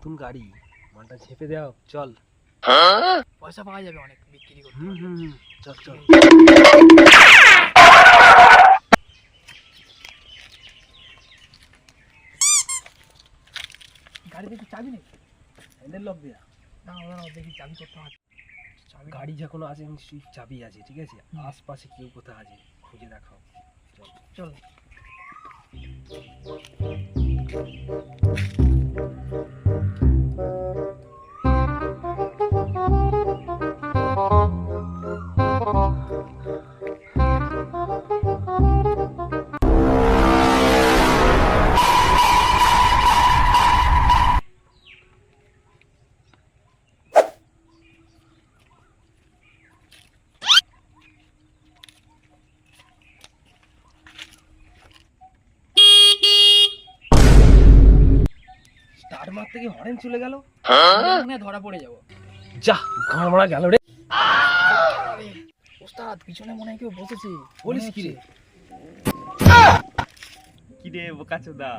নতুন গাড়ি, মালটা ঝেপে দেওয়া, চল। পয়সা পাওয়া যাবে অনেক বিক্রি করতে। চল চল। গাড়িতে কি চাবি নেই? হ্যান্ডেল লক দেয়া। না ওরা দেখি চাবি করতে হবে। গাড়ি যখন আছে নিশ্চয়ই চাবি আছে, ঠিক আছে? আশপাশে কেউ কোথায় আছে খুঁজে দেখাও। চল চল। স্টার্ট মারতে গিয়ে হরেন চলে গেল। মনে হয় ধরা পড়ে যাবো। যা, ঘাড় মারা গেল রে। ওস্তাদ পিছনে মনে হয় কেউ বসেছে। বলিস কি রে? কি রে বোকাচোদা?